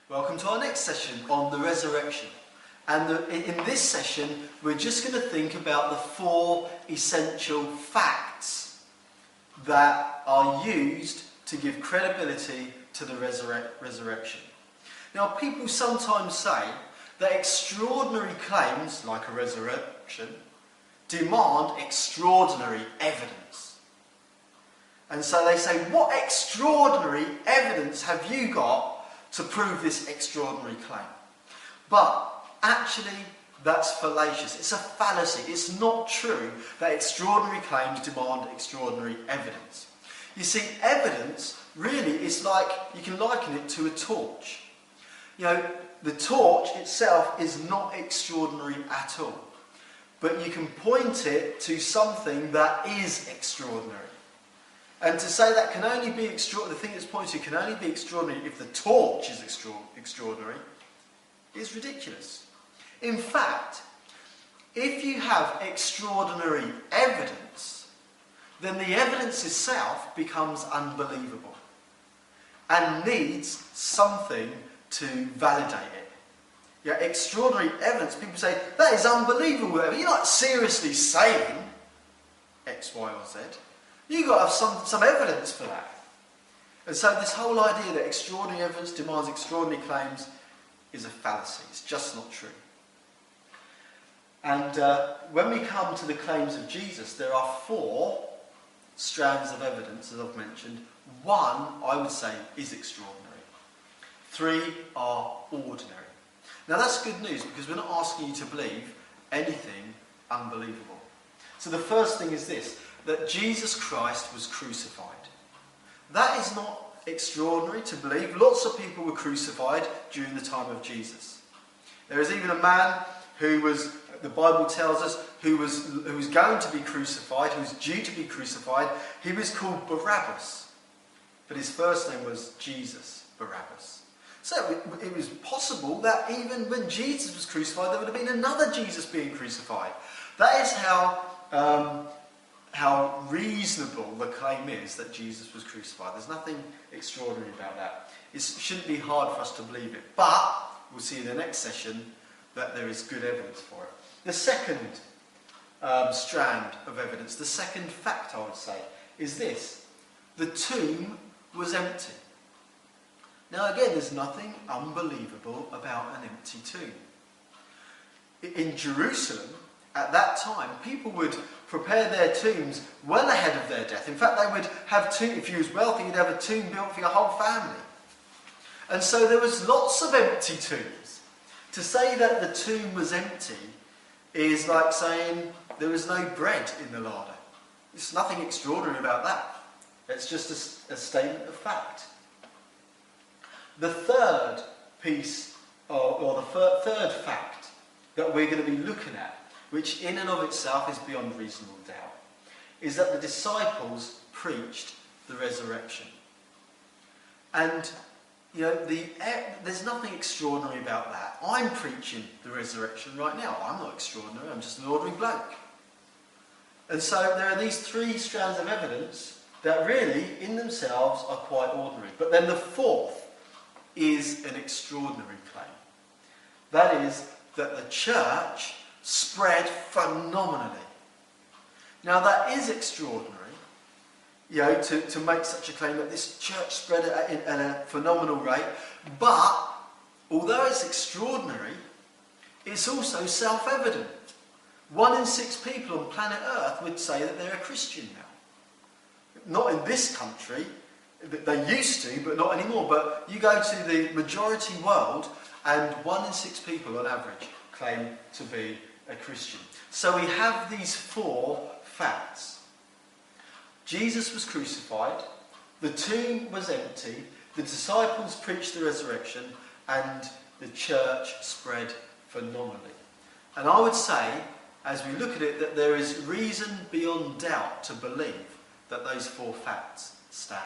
Welcome to our next session on the resurrection. And in this session, we're just going to think about the 4 essential facts that are used to give credibility to the resurrection. Now, people sometimes say that extraordinary claims, like a resurrection, demand extraordinary evidence. And so they say, what extraordinary evidence have you got to prove this extraordinary claim? But actually, that's fallacious. It's a fallacy. It's not true that extraordinary claims demand extraordinary evidence. You see, evidence really is like, you can liken it to a torch. You know, the torch itself is not extraordinary at all. But you can point it to something that is extraordinary. And to say that can only be extraordinary, the thing it's pointing to can only be extraordinary if the torch is extraordinary, is ridiculous. In fact, if you have extraordinary evidence, then the evidence itself becomes unbelievable and needs something to validate it. Yeah, extraordinary evidence, people say, that is unbelievable. You're not seriously saying X, Y, or Z. You've got to have some evidence for that. And so this whole idea that extraordinary evidence demands extraordinary claims is a fallacy. It's just not true. And when we come to the claims of Jesus, there are 4 strands of evidence, as I've mentioned. 1, I would say, is extraordinary. 3 are ordinary. Now that's good news, because we're not asking you to believe anything unbelievable. So the first thing is this, that Jesus Christ was crucified. That is not extraordinary to believe. Lots of people were crucified during the time of Jesus. There is even a man who was, the Bible tells us, who was going to be crucified, who was due to be crucified. He was called Barabbas, but his first name was Jesus Barabbas. So it was possible that even when Jesus was crucified, there would have been another Jesus being crucified. That is how reasonable the claim is that Jesus was crucified. There's nothing extraordinary about that. It shouldn't be hard for us to believe it. But we'll see in the next session that there is good evidence for it. The second strand of evidence, the second fact I would say, is this. The tomb was empty. Now again, there's nothing unbelievable about an empty tomb. In Jerusalem, at that time, people would prepare their tombs well ahead of their death. In fact, they would have if you was wealthy, you'd have a tomb built for your whole family. And so there was lots of empty tombs. To say that the tomb was empty is like saying there was no bread in the larder. There's nothing extraordinary about that. It's just a statement of fact. The third piece, or the third fact that we're going to be looking at, which in and of itself is beyond reasonable doubt, is that the disciples preached the resurrection. And, you know, there's nothing extraordinary about that. I'm preaching the resurrection right now. I'm not extraordinary, I'm just an ordinary bloke. And so there are these 3 strands of evidence that really, in themselves, are quite ordinary. But then the 4th is an extraordinary claim. That is, that the church spread phenomenally. Now that is extraordinary, you know, to make such a claim that this church spread at a phenomenal rate, but although it's extraordinary, it's also self-evident. 1 in 6 people on planet Earth would say that they're a Christian now. Not in this country, they used to, but not anymore. But you go to the majority world and 1 in 6 people on average claim to be a Christian. So we have these 4 facts. Jesus was crucified, the tomb was empty, the disciples preached the resurrection, and the church spread phenomenally. And I would say, as we look at it, that there is reason beyond doubt to believe that those 4 facts stand.